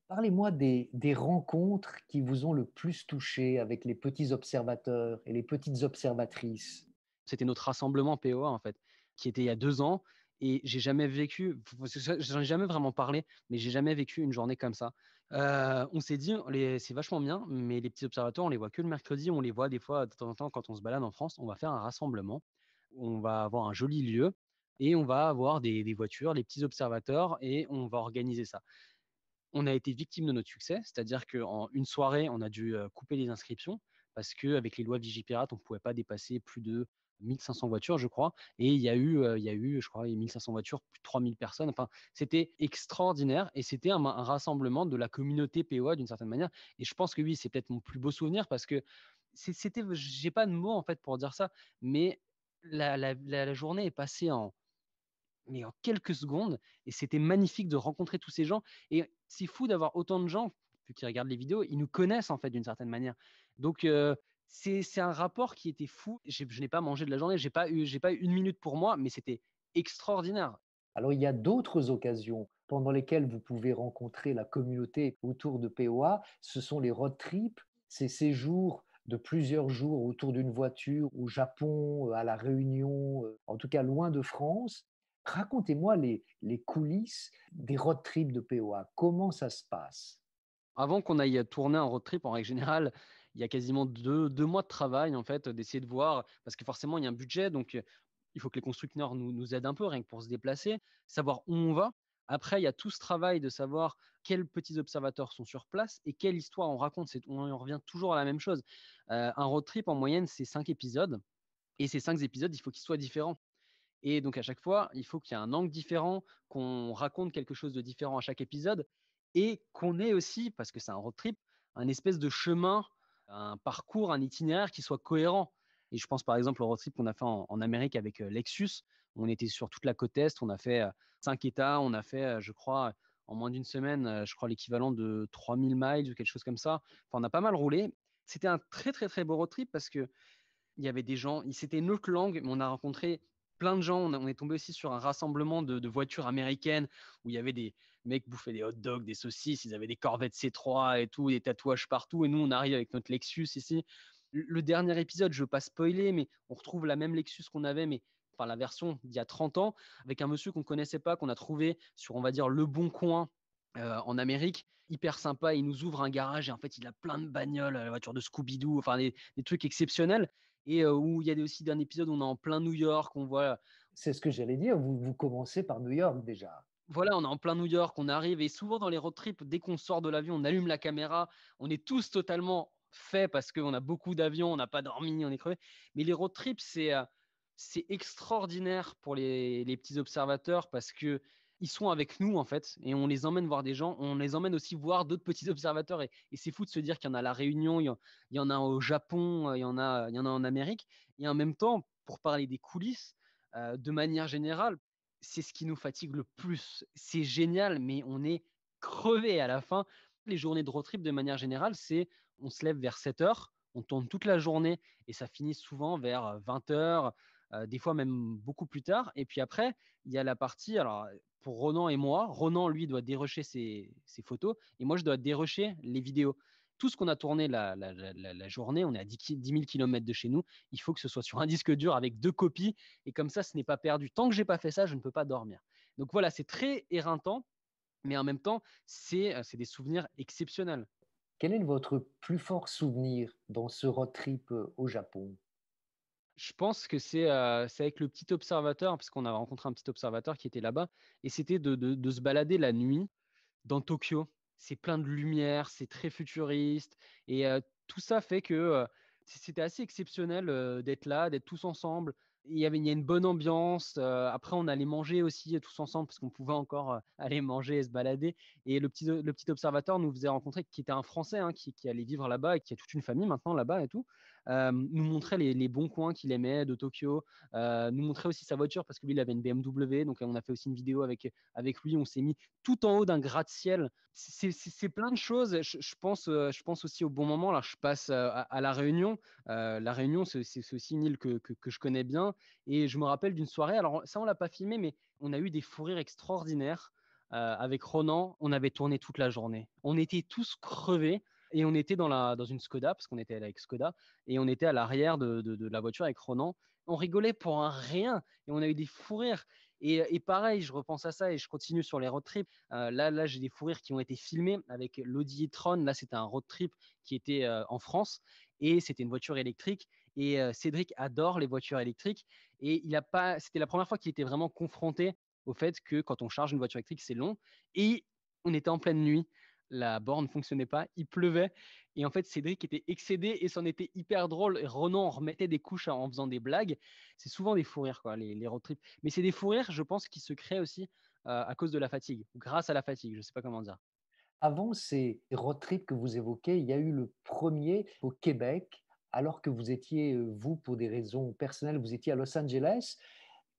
Parlez-moi des rencontres qui vous ont le plus touché avec les petits observateurs et les petites observatrices. C'était notre rassemblement POA, en fait, qui était il y a 2 ans. Et j'ai jamais vécu, j'en ai jamais vraiment parlé, mais j'ai jamais vécu une journée comme ça. On s'est dit, c'est vachement bien, mais les petits observateurs, on les voit que le mercredi, on les voit des fois de temps en temps quand on se balade en France. On va faire un rassemblement, on va avoir un joli lieu et on va avoir des voitures, les petits observateurs et on va organiser ça. On a été victime de notre succès, c'est-à-dire qu'en une soirée, on a dû couper les inscriptions parce qu'avec les lois Vigipirate, on ne pouvait pas dépasser plus de 1500 voitures, je crois. Et il y a eu, je crois, 1500 voitures, plus de 3000 personnes. Enfin, c'était extraordinaire et c'était un rassemblement de la communauté POA d'une certaine manière. Et je pense que oui, c'est peut-être mon plus beau souvenir parce que j'ai pas de mots en fait pour dire ça, mais la journée est passée mais en quelques secondes. Et c'était magnifique de rencontrer tous ces gens. Et c'est fou d'avoir autant de gens, vu qu'ils regardent les vidéos, ils nous connaissent en fait d'une certaine manière. Donc, c'est un rapport qui était fou. Je n'ai pas mangé de la journée, j'ai pas eu 1 minute pour moi, mais c'était extraordinaire. Alors, il y a d'autres occasions pendant lesquelles vous pouvez rencontrer la communauté autour de POA. Ce sont les road trips, ces séjours de plusieurs jours autour d'une voiture au Japon, à La Réunion, en tout cas loin de France. Racontez-moi les coulisses des road trips de POA. Comment ça se passe? Avant qu'on aille tourner un road trip, en règle générale, il y a quasiment 2 mois de travail, en fait, d'essayer de voir, parce que forcément, il y a un budget, donc il faut que les constructeurs nous aident un peu, rien que pour se déplacer, savoir où on va. Après, il y a tout ce travail de savoir quels petits observateurs sont sur place et quelle histoire on raconte. On en revient toujours à la même chose. Un road trip, en moyenne, c'est 5 épisodes. Et ces 5 épisodes, il faut qu'ils soient différents. Et donc, à chaque fois, il faut qu'il y ait un angle différent, qu'on raconte quelque chose de différent à chaque épisode et qu'on ait aussi, parce que c'est un road trip, un espèce de chemin, un parcours, un itinéraire qui soit cohérent. Et je pense par exemple au road trip qu'on a fait en Amérique avec Lexus. On était sur toute la côte Est, on a fait 5 États, on a fait, je crois, en moins d'une semaine, je crois l'équivalent de 3000 miles ou quelque chose comme ça. Enfin, on a pas mal roulé. C'était un très, très, très beau road trip parce que il y avait des gens, c'était une autre langue, mais on a rencontré plein de gens. On est tombé aussi sur un rassemblement de voitures américaines où il y avait des mecs bouffaient des hot dogs, des saucisses, ils avaient des Corvettes C3 et tout, des tatouages partout. Et nous, on arrive avec notre Lexus ici. Le dernier épisode, je ne veux pas spoiler, mais on retrouve la même Lexus qu'on avait, mais enfin la version d'il y a 30 ans, avec un monsieur qu'on ne connaissait pas, qu'on a trouvé sur, on va dire, Le Bon Coin en Amérique. Hyper sympa, il nous ouvre un garage et en fait, il a plein de bagnoles, la voiture de Scooby-Doo, enfin des trucs exceptionnels et où il y a aussi un épisode où on est en plein New York, on voit, C'est ce que j'allais dire. Vous commencez par New York déjà. voilà, on est en plein New York, on arrive et souvent dans les road trips, dès qu'on sort de l'avion, on allume la caméra, on est tous totalement faits parce qu'on a beaucoup d'avions, on n'a pas dormi, on est crevé. Mais les road trips, c'est extraordinaire pour les petits observateurs parce que ils sont avec nous en fait et on les emmène voir des gens, on les emmène aussi voir d'autres petits observateurs et c'est fou de se dire qu'il y en a à La Réunion, il y en a au Japon, il y en a en Amérique et en même temps, pour parler des coulisses, de manière générale, c'est ce qui nous fatigue le plus. C'est génial, mais on est crevé à la fin. Les journées de road trip, de manière générale, c'est on se lève vers 7 heures, on tourne toute la journée et ça finit souvent vers 20 heures, des fois même beaucoup plus tard. Et puis après, il y a la partie, alors pour Ronan et moi, Ronan, lui, doit dérocher ses photos et moi, je dois dérocher les vidéos. Tout ce qu'on a tourné la journée, on est à 10 000 km de chez nous, il faut que ce soit sur un disque dur avec 2 copies et comme ça, ce n'est pas perdu. Tant que j'ai pas fait ça, je ne peux pas dormir. Donc voilà, c'est très éreintant. Mais en même temps, c'est des souvenirs exceptionnels. Quel est votre plus fort souvenir dans ce road trip au Japon? Je pense que c'est avec le petit observateur, parce qu'on a rencontré un petit observateur qui était là-bas, et c'était de se balader la nuit dans Tokyo. C'est plein de lumière, c'est très futuriste, et tout ça fait que c'était assez exceptionnel d'être là, d'être tous ensemble. Il y a une bonne ambiance. Après, on allait manger aussi tous ensemble parce qu'on pouvait encore aller manger et se balader. Et le petit observateur nous faisait rencontrer, qui était un Français hein, qui allait vivre là-bas et qui a toute une famille maintenant là-bas et tout. Nous montrait les bons coins qu'il aimait de Tokyo. Nous montrait aussi sa voiture parce que lui, il avait une BMW. Donc, on a fait aussi une vidéo avec lui. On s'est mis tout en haut d'un gratte-ciel. C'est plein de choses. Je pense aussi au bon moment. Là, je passe à La Réunion. La Réunion, c'est aussi une île que je connais bien. Et je me rappelle d'une soirée. Alors, ça, on l'a pas filmé, mais on a eu des fous rires extraordinaires. Avec Ronan, on avait tourné toute la journée. On était tous crevés. Et on était dans une Skoda, parce qu'on était avec Skoda, et on était à l'arrière de la voiture avec Ronan. On rigolait pour un rien, et on a eu des fous rires. Et pareil, je repense à ça et je continue sur les road trips. Là, j'ai des fous rires qui ont été filmés avec l'Audi e-tron. Là, c'était un road trip qui était en France et c'était une voiture électrique. Et Cédric adore les voitures électriques. Et c'était la première fois qu'il était vraiment confronté au fait que quand on charge une voiture électrique, c'est long. Et on était en pleine nuit. La borne ne fonctionnait pas, il pleuvait. Et en fait, Cédric était excédé et c'en était hyper drôle. Et Ronan en remettait des couches en faisant des blagues. C'est souvent des fous rires, quoi, les road trips. Mais c'est des fous rires, je pense, qui se créent aussi à cause de la fatigue, grâce à la fatigue. Je ne sais pas comment dire. Avant ces road trips que vous évoquez, il y a eu le premier au Québec, alors que vous étiez, vous, pour des raisons personnelles, vous étiez à Los Angeles.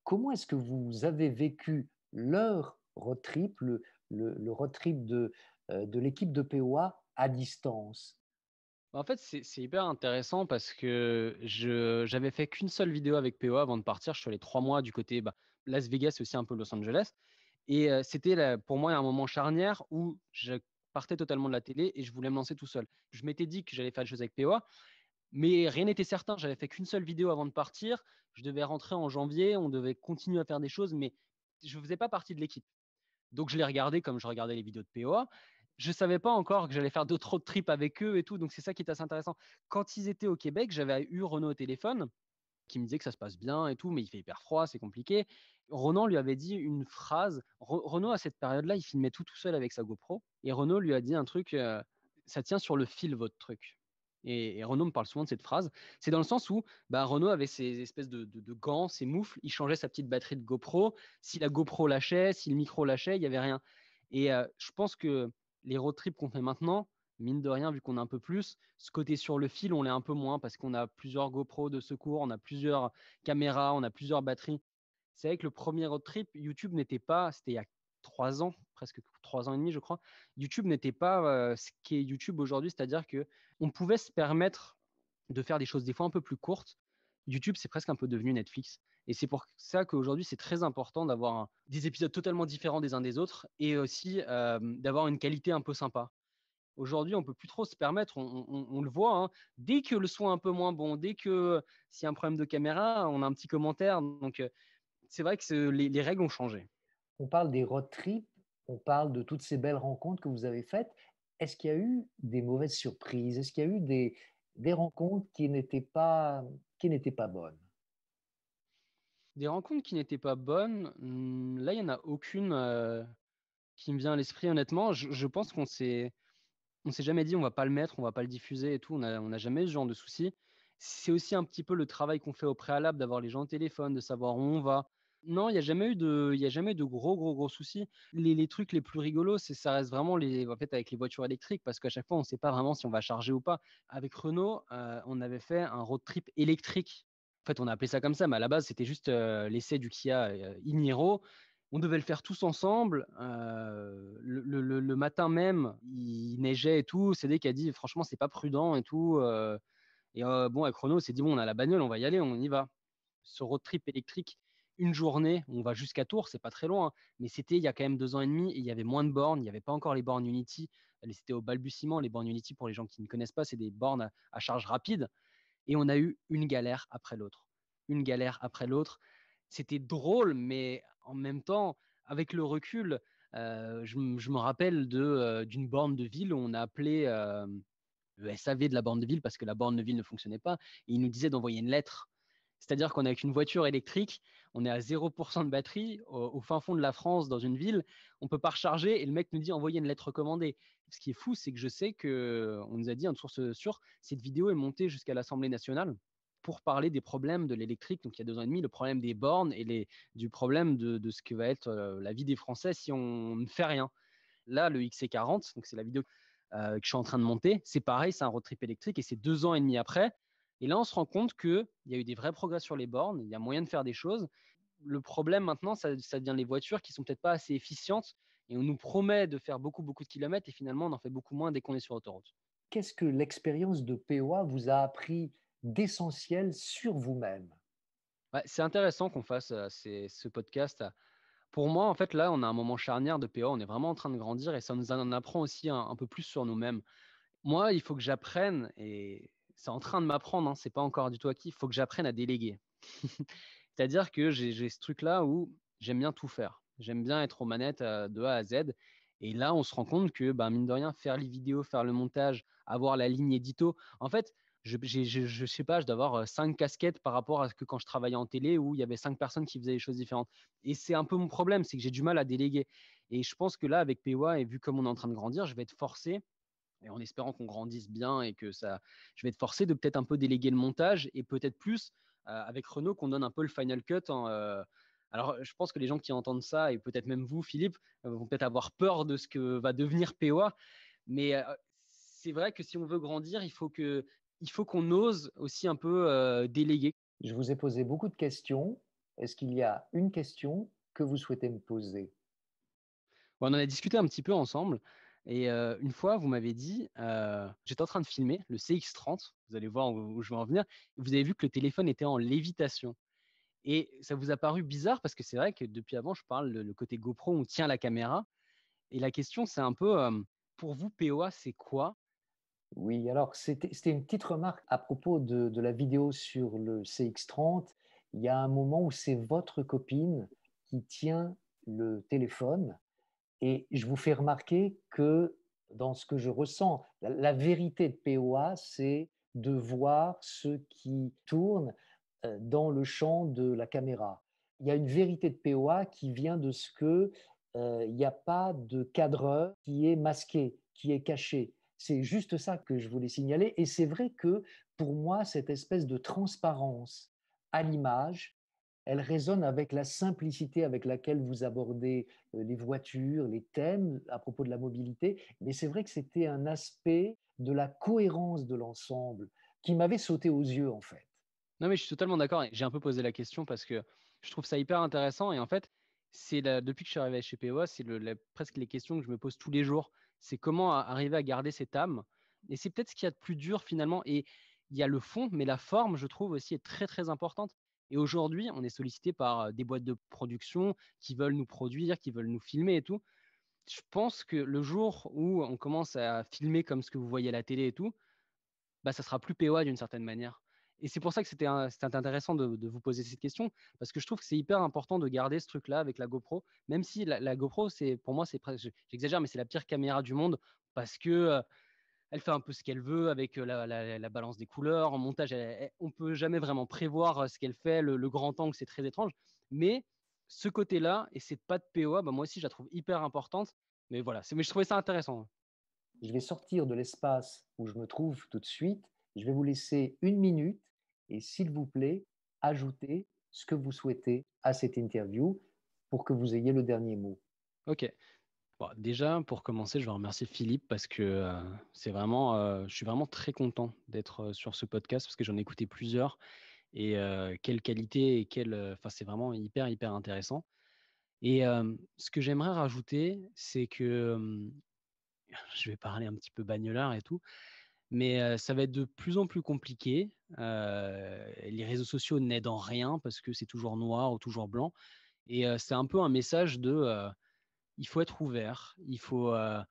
Comment est-ce que vous avez vécu leur road trip, le road trip de l'équipe de POA à distance? En fait, c'est hyper intéressant parce que j'avais fait qu'une seule vidéo avec PO avant de partir. Je suis allé 3 mois du côté Las Vegas et aussi un peu Los Angeles. Et c'était pour moi un moment charnière où je partais totalement de la télé et je voulais me lancer tout seul. Je m'étais dit que j'allais faire des choses avec POA, mais rien n'était certain. J'avais fait qu'une seule vidéo avant de partir. Je devais rentrer en janvier. On devait continuer à faire des choses, mais je ne faisais pas partie de l'équipe. Donc je les regardais comme je regardais les vidéos de POA. Je ne savais pas encore que j'allais faire d'autres road trips avec eux et tout. Donc c'est ça qui est assez intéressant. Quand ils étaient au Québec, j'avais eu Renaud au téléphone qui me disait que ça se passe bien et tout, mais il fait hyper froid, c'est compliqué. Ronan lui avait dit une phrase. Renaud, à cette période-là, il filmait tout seul avec sa GoPro. Et Renaud lui a dit un truc, ça tient sur le fil, votre truc. Et Renaud me parle souvent de cette phrase. C'est dans le sens où Renaud avait ces espèces de gants, ces moufles. Il changeait sa petite batterie de GoPro. Si la GoPro lâchait, si le micro lâchait, il n'y avait rien. Et je pense que les road trips qu'on fait maintenant, mine de rien, vu qu'on a un peu plus, ce côté sur le fil, on l'est un peu moins parce qu'on a plusieurs GoPro de secours, on a plusieurs caméras, on a plusieurs batteries. C'est vrai que le premier road trip, YouTube n'était pas, c'était il y a 3 ans, presque 3 ans et demi, je crois. YouTube n'était pas ce qu'est YouTube aujourd'hui, c'est-à-dire que on pouvait se permettre de faire des choses des fois un peu plus courtes. YouTube, c'est presque un peu devenu Netflix. Et c'est pour ça qu'aujourd'hui, c'est très important d'avoir des épisodes totalement différents des uns des autres et aussi d'avoir une qualité un peu sympa. Aujourd'hui, on peut plus trop se permettre, on le voit, hein. Dès que le son est un peu moins bon, dès que s'il y a un problème de caméra, on a un petit commentaire. Donc, c'est vrai que les règles ont changé. On parle des road trips, on parle de toutes ces belles rencontres que vous avez faites. Est-ce qu'il y a eu des mauvaises surprises? Est-ce qu'il y a eu des rencontres qui n'étaient pas bonnes? Des rencontres qui n'étaient pas bonnes, là, il n'y en a aucune qui me vient à l'esprit, honnêtement. Je pense qu'on s'est jamais dit on va pas le mettre, on va pas le diffuser et tout. On n'a jamais eu ce genre de souci. C'est aussi un petit peu le travail qu'on fait au préalable, d'avoir les gens au téléphone, de savoir où on va. Non, il y a jamais eu de gros, gros, gros soucis. Les trucs les plus rigolos, ça reste vraiment en fait, avec les voitures électriques, parce qu'à chaque fois, on ne sait pas vraiment si on va charger ou pas. Avec Renault, on avait fait un road trip électrique. En fait, on a appelé ça comme ça, mais à la base, c'était juste l'essai du Kia e-Niro. On devait le faire tous ensemble. Le matin même, il neigeait et tout. Cédric a dit, franchement, c'est pas prudent et tout. Bon, avec Renault, on s'est dit, bon, on a la bagnole, on va y aller, on y va. Ce road trip électrique, une journée, on va jusqu'à Tours, c'est pas très loin, hein, mais c'était il y a quand même 2 ans et demi et il y avait moins de bornes, il n'y avait pas encore les bornes Unity. C'était au balbutiement, les bornes Unity, pour les gens qui ne connaissent pas, c'est des bornes à charge rapide. Et on a eu une galère après l'autre. Une galère après l'autre. C'était drôle, mais en même temps, avec le recul, Je me rappelle d'une borne de ville où on a appelé le SAV de la borne de ville parce que la borne de ville ne fonctionnait pas. Et il nous disait d'envoyer une lettre. C'est-à-dire qu'on est avec une voiture électrique, on est à 0% de batterie au fin fond de la France, dans une ville, on ne peut pas recharger et le mec nous dit envoyer une lettre recommandée. Ce qui est fou, c'est que je sais qu'on nous a dit, en source sûre, cette vidéo est montée jusqu'à l'Assemblée nationale pour parler des problèmes de l'électrique, donc il y a 2 ans et demi, le problème des bornes et du problème de ce que va être la vie des Français si on ne fait rien. Là, le XC40, donc c'est la vidéo que je suis en train de monter, c'est pareil, c'est un road trip électrique et c'est 2 ans et demi après. Et là, on se rend compte qu'il y a eu des vrais progrès sur les bornes, il y a moyen de faire des choses. Le problème maintenant, ça devient les voitures qui sont peut-être pas assez efficientes et on nous promet de faire beaucoup, beaucoup de kilomètres et finalement, on en fait beaucoup moins dès qu'on est sur autoroute. Qu'est-ce que l'expérience de POA vous a appris d'essentiel sur vous-même? Ouais, c'est intéressant qu'on fasse ce podcast. Pour moi, en fait, là, on a un moment charnière de PO. On est vraiment en train de grandir et ça nous en apprend aussi un peu plus sur nous-mêmes. Moi, il faut que j'apprenne, et c'est en train de m'apprendre, hein, c'est pas encore du tout acquis, il faut que j'apprenne à déléguer. C'est-à-dire que j'ai ce truc-là où j'aime bien tout faire. J'aime bien être aux manettes de A à Z. Et là, on se rend compte que, bah, mine de rien, faire les vidéos, faire le montage, avoir la ligne édito, en fait, je sais pas, je dois avoir 5 casquettes par rapport à ce que quand je travaillais en télé où il y avait 5 personnes qui faisaient des choses différentes. Et c'est un peu mon problème, c'est que j'ai du mal à déléguer. Et je pense que là, avec PWA, et vu comme on est en train de grandir, je vais être forcé, et en espérant qu'on grandisse bien et que ça, je vais être forcé de peut-être un peu déléguer le montage et peut-être plus avec Renault qu'on donne un peu le final cut. Alors, je pense que les gens qui entendent ça, et peut-être même vous, Philippe, vont peut-être avoir peur de ce que va devenir POA. Mais c'est vrai que si on veut grandir, il faut qu'on ose aussi un peu déléguer. Je vous ai posé beaucoup de questions. Est-ce qu'il y a une question que vous souhaitez me poser? Bon, on en a discuté un petit peu ensemble. Et une fois, vous m'avez dit, j'étais en train de filmer le CX-30, vous allez voir où je vais en venir, et vous avez vu que le téléphone était en lévitation. Et ça vous a paru bizarre parce que c'est vrai que depuis avant, je parle le côté GoPro, on tient la caméra. Et la question, c'est un peu, pour vous, POA, c'est quoi? Oui, alors c'était une petite remarque à propos de la vidéo sur le CX-30. Il y a un moment où c'est votre copine qui tient le téléphone et je vous fais remarquer que dans ce que je ressens, la vérité de POA, c'est de voir ce qui tourne dans le champ de la caméra. Il y a une vérité de POA qui vient de ce que il n'y a pas de cadreur qui est masqué, qui est caché. C'est juste ça que je voulais signaler. Et c'est vrai que pour moi, cette espèce de transparence à l'image, elle résonne avec la simplicité avec laquelle vous abordez les voitures, les thèmes à propos de la mobilité. Mais c'est vrai que c'était un aspect de la cohérence de l'ensemble qui m'avait sauté aux yeux, en fait. Non, mais je suis totalement d'accord. Et j'ai un peu posé la question parce que je trouve ça hyper intéressant. Et en fait, depuis que je suis arrivé chez POA, c'est presque les questions que je me pose tous les jours. C'est comment arriver à garder cette âme. Et c'est peut-être ce qu'il y a de plus dur finalement. Et il y a le fond, mais la forme, je trouve aussi, est très, très importante. Et aujourd'hui, on est sollicité par des boîtes de production qui veulent nous produire, qui veulent nous filmer et tout. Je pense que le jour où on commence à filmer comme ce que vous voyez à la télé et tout, bah, ça sera plus POA d'une certaine manière. Et c'est pour ça que c'était intéressant de vous poser cette question, parce que je trouve que c'est hyper important de garder ce truc-là avec la GoPro, même si la GoPro, pour moi, j'exagère, mais c'est la pire caméra du monde, parce que elle fait un peu ce qu'elle veut avec la balance des couleurs, en montage, on peut jamais vraiment prévoir ce qu'elle fait, le grand angle, c'est très étrange, mais ce côté-là, et cette patte POA, bah, moi aussi, je la trouve hyper importante, mais voilà, mais je trouvais ça intéressant. Je vais sortir de l'espace où je me trouve tout de suite. Je vais vous laisser 1 minute et s'il vous plaît, ajoutez ce que vous souhaitez à cette interview pour que vous ayez le dernier mot. Ok. Bon, déjà, pour commencer, je vais remercier Philippe parce que je suis vraiment très content d'être sur ce podcast parce que j'en ai écouté plusieurs et quelle qualité et enfin, c'est vraiment hyper, hyper intéressant. Et ce que j'aimerais rajouter, c'est que je vais parler un petit peu bagnolard et tout, mais ça va être de plus en plus compliqué. Les réseaux sociaux n'aident en rien parce que c'est toujours noir ou toujours blanc. Et c'est un peu un message il faut être ouvert, il faut être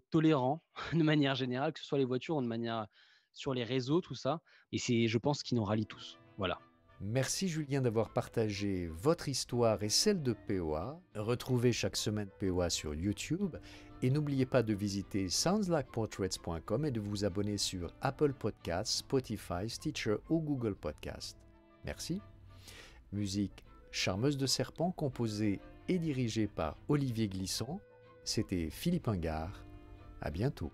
tolérant de manière générale, que ce soit les voitures ou de manière sur les réseaux, tout ça. Et c'est, je pense, qui nous rallie tous. Voilà. Merci Julien d'avoir partagé votre histoire et celle de POA. Retrouvez chaque semaine POA sur YouTube et n'oubliez pas de visiter soundslikeportraits.com et de vous abonner sur Apple Podcasts, Spotify, Stitcher ou Google Podcasts. Merci. Musique Charmeuse de serpent composée et dirigée par Olivier Glissant. C'était Philippe Ingard. À bientôt.